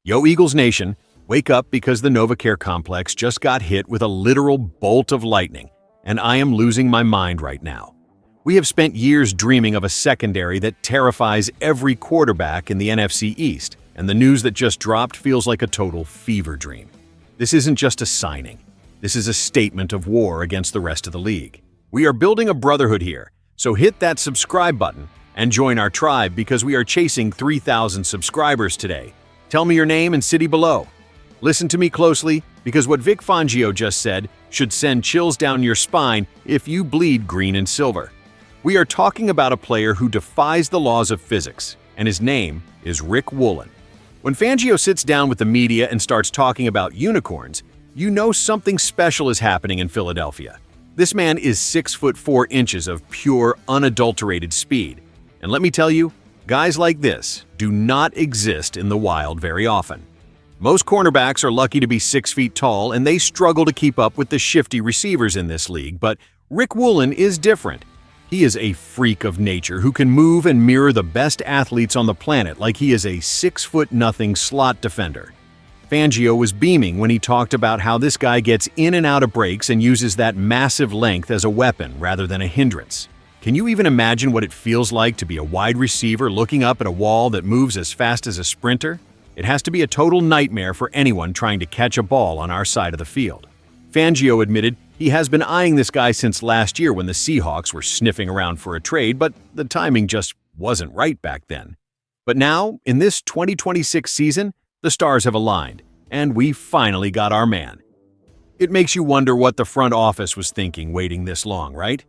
Yo, Eagles Nation, wake up because the NovaCare complex just got hit with a literal bolt of lightning, and I am losing my mind right now. We have spent years dreaming of a secondary that terrifies every quarterback in the NFC East, and the news that just dropped feels like a total fever dream. This isn't just a signing. This is a statement of war against the rest of the league. We are building a brotherhood here, so hit that subscribe button and join our tribe because we are chasing 3,000 subscribers today. Tell me your name and city below. Listen to me closely because what Vic Fangio just said should send chills down your spine if you bleed green and silver. We are talking about a player who defies the laws of physics, and his name is Riq Woolen. When Fangio sits down with the media and starts talking about unicorns, you know something special is happening in Philadelphia. This man is 6'4" of pure, unadulterated speed. And let me tell you, guys like this do not exist in the wild very often. Most cornerbacks are lucky to be 6 feet tall, and they struggle to keep up with the shifty receivers in this league, but Riq Woolen is different. He is a freak of nature who can move and mirror the best athletes on the planet like he is a 6'0" slot defender. Fangio was beaming when he talked about how this guy gets in and out of breaks and uses that massive length as a weapon rather than a hindrance. Can you even imagine what it feels like to be a wide receiver looking up at a wall that moves as fast as a sprinter? It has to be a total nightmare for anyone trying to catch a ball on our side of the field. Fangio admitted he has been eyeing this guy since last year when the Seahawks were sniffing around for a trade, but the timing just wasn't right back then. But now, in this 2026 season, the stars have aligned, and we finally got our man. It makes you wonder what the front office was thinking waiting this long, right?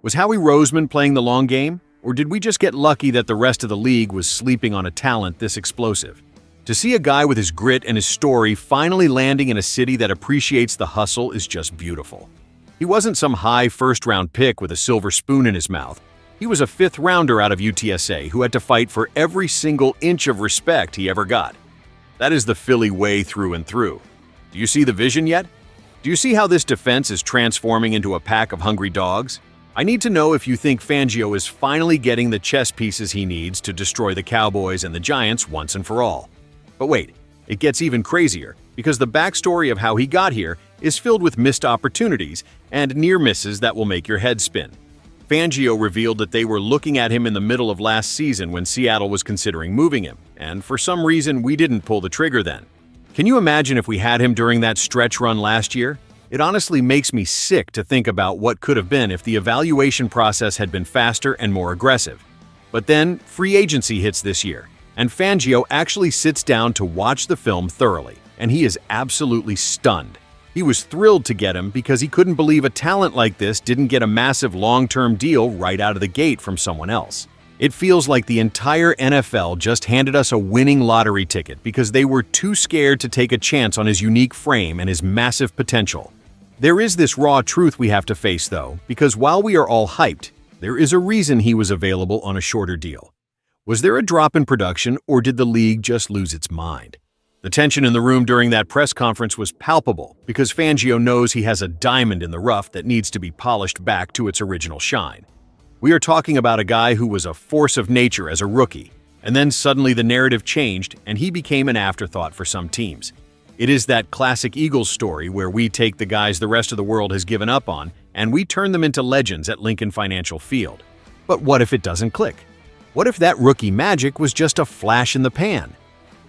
Was Howie Roseman playing the long game, or did we just get lucky that the rest of the league was sleeping on a talent this explosive? To see a guy with his grit and his story finally landing in a city that appreciates the hustle is just beautiful. He wasn't some high first-round pick with a silver spoon in his mouth. He was a fifth-rounder out of UTSA who had to fight for every single inch of respect he ever got. That is the Philly way through and through. Do you see the vision yet? Do you see how this defense is transforming into a pack of hungry dogs? I need to know if you think Fangio is finally getting the chess pieces he needs to destroy the Cowboys and the Giants once and for all. But wait, it gets even crazier, because the backstory of how he got here is filled with missed opportunities and near misses that will make your head spin. Fangio revealed that they were looking at him in the middle of last season when Seattle was considering moving him, and for some reason we didn't pull the trigger then. Can you imagine if we had him during that stretch run last year? It honestly makes me sick to think about what could have been if the evaluation process had been faster and more aggressive. But then, free agency hits this year, and Fangio actually sits down to watch the film thoroughly, and he is absolutely stunned. He was thrilled to get him because he couldn't believe a talent like this didn't get a massive long-term deal right out of the gate from someone else. It feels like the entire NFL just handed us a winning lottery ticket because they were too scared to take a chance on his unique frame and his massive potential. There is this raw truth we have to face, though, because while we are all hyped, there is a reason he was available on a shorter deal. Was there a drop in production, or did the league just lose its mind? The tension in the room during that press conference was palpable because Fangio knows he has a diamond in the rough that needs to be polished back to its original shine. We are talking about a guy who was a force of nature as a rookie, and then suddenly the narrative changed and he became an afterthought for some teams. It is that classic Eagles story where we take the guys the rest of the world has given up on and we turn them into legends at Lincoln Financial Field. But what if it doesn't click? What if that rookie magic was just a flash in the pan?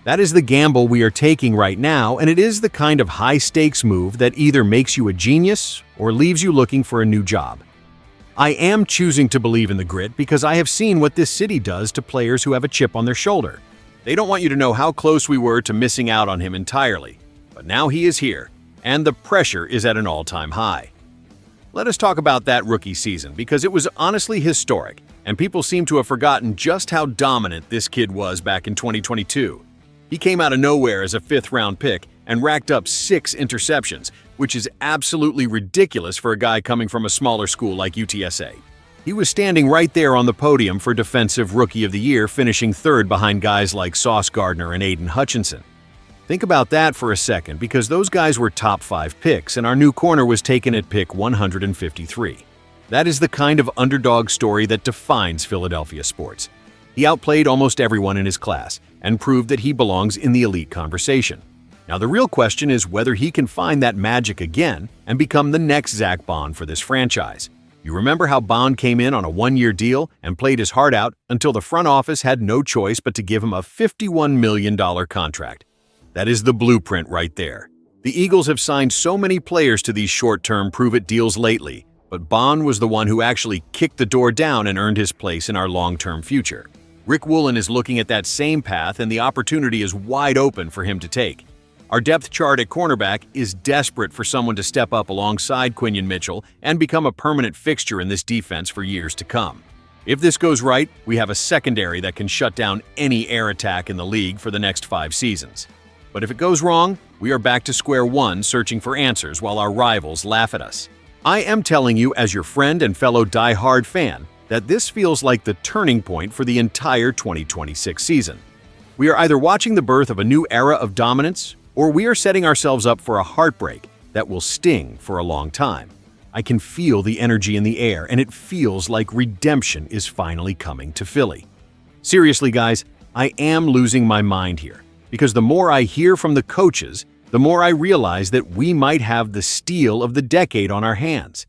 That is the gamble we are taking right now, and it is the kind of high-stakes move that either makes you a genius or leaves you looking for a new job. I am choosing to believe in the grit because I have seen what this city does to players who have a chip on their shoulder. They don't want you to know how close we were to missing out on him entirely, but now he is here, and the pressure is at an all-time high. Let us talk about that rookie season because it was honestly historic, and people seem to have forgotten just how dominant this kid was back in 2022. He came out of nowhere as a fifth-round pick and racked up 6 interceptions, which is absolutely ridiculous for a guy coming from a smaller school like UTSA. He was standing right there on the podium for Defensive Rookie of the Year, finishing third behind guys like Sauce Gardner and Aiden Hutchinson. Think about that for a second, because those guys were top 5 picks, and our new corner was taken at pick 153. That is the kind of underdog story that defines Philadelphia sports. He outplayed almost everyone in his class, and proved that he belongs in the elite conversation. Now the real question is whether he can find that magic again and become the next Zach Bond for this franchise. You remember how Bond came in on a one-year deal and played his heart out until the front office had no choice but to give him a $51 million contract. That is the blueprint right there. The Eagles have signed so many players to these short-term prove-it deals lately, but Bond was the one who actually kicked the door down and earned his place in our long-term future. Riq Woolen is looking at that same path, and the opportunity is wide open for him to take. Our depth chart at cornerback is desperate for someone to step up alongside Quinyon Mitchell and become a permanent fixture in this defense for years to come. If this goes right, we have a secondary that can shut down any air attack in the league for the next 5 seasons. But if it goes wrong, we are back to square one searching for answers while our rivals laugh at us. I am telling you, as your friend and fellow die-hard fan, that this feels like the turning point for the entire 2026 season. We are either watching the birth of a new era of dominance, or we are setting ourselves up for a heartbreak that will sting for a long time. I can feel the energy in the air, and it feels like redemption is finally coming to Philly. Seriously, guys, I am losing my mind here, because the more I hear from the coaches, the more I realize that we might have the steal of the decade on our hands.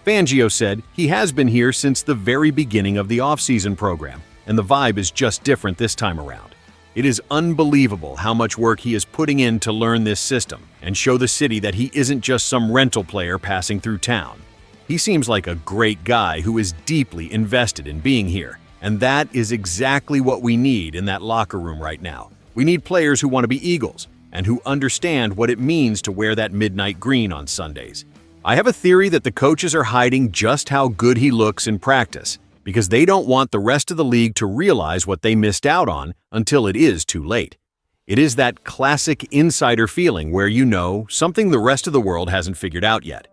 Fangio said he has been here since the very beginning of the offseason program, and the vibe is just different this time around. It is unbelievable how much work he is putting in to learn this system and show the city that he isn't just some rental player passing through town. He seems like a great guy who is deeply invested in being here, and that is exactly what we need in that locker room right now. We need players who want to be Eagles and who understand what it means to wear that midnight green on Sundays. I have a theory that the coaches are hiding just how good he looks in practice, because they don't want the rest of the league to realize what they missed out on until it is too late. It is that classic insider feeling where you know something the rest of the world hasn't figured out yet.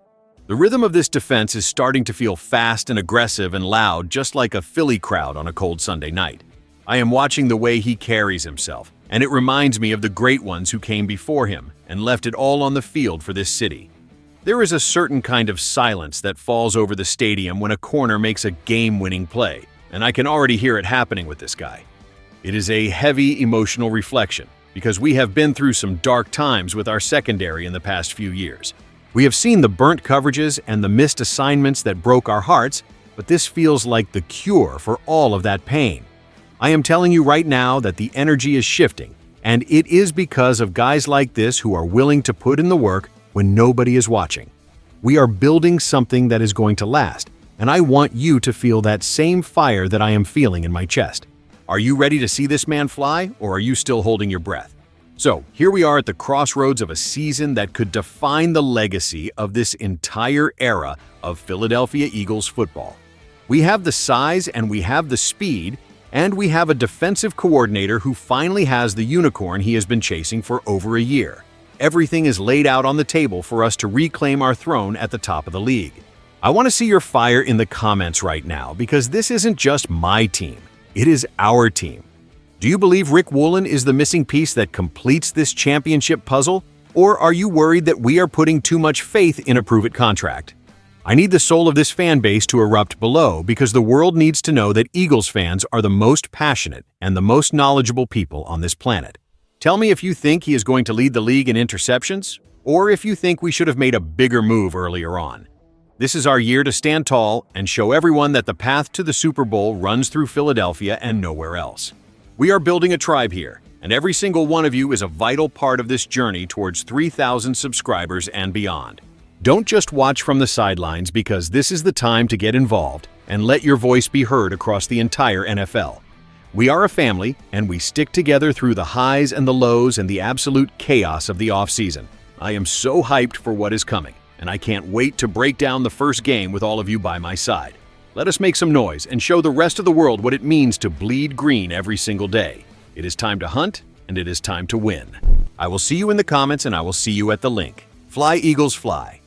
The rhythm of this defense is starting to feel fast and aggressive and loud, just like a Philly crowd on a cold Sunday night. I am watching the way he carries himself, and it reminds me of the great ones who came before him and left it all on the field for this city. There is a certain kind of silence that falls over the stadium when a corner makes a game-winning play, and I can already hear it happening with this guy. It is a heavy emotional reflection, because we have been through some dark times with our secondary in the past few years. We have seen the burnt coverages and the missed assignments that broke our hearts, but this feels like the cure for all of that pain. I am telling you right now that the energy is shifting, and it is because of guys like this who are willing to put in the work when nobody is watching. We are building something that is going to last, and I want you to feel that same fire that I am feeling in my chest. Are you ready to see this man fly, or are you still holding your breath? So, here we are at the crossroads of a season that could define the legacy of this entire era of Philadelphia Eagles football. We have the size and we have the speed, and we have a defensive coordinator who finally has the unicorn he has been chasing for over a year. Everything is laid out on the table for us to reclaim our throne at the top of the league. I want to see your fire in the comments right now, because this isn't just my team, it is our team. Do you believe Riq Woolen is the missing piece that completes this championship puzzle? Or are you worried that we are putting too much faith in a prove-it contract? I need the soul of this fan base to erupt below, because the world needs to know that Eagles fans are the most passionate and the most knowledgeable people on this planet. Tell me if you think he is going to lead the league in interceptions, or if you think we should have made a bigger move earlier on. This is our year to stand tall and show everyone that the path to the Super Bowl runs through Philadelphia and nowhere else. We are building a tribe here, and every single one of you is a vital part of this journey towards 3,000 subscribers and beyond. Don't just watch from the sidelines, because this is the time to get involved and let your voice be heard across the entire NFL. We are a family, and we stick together through the highs and the lows and the absolute chaos of the offseason. I am so hyped for what is coming, and I can't wait to break down the first game with all of you by my side. Let us make some noise and show the rest of the world what it means to bleed green every single day. It is time to hunt, and it is time to win. I will see you in the comments, and I will see you at the link. Fly, Eagles, fly.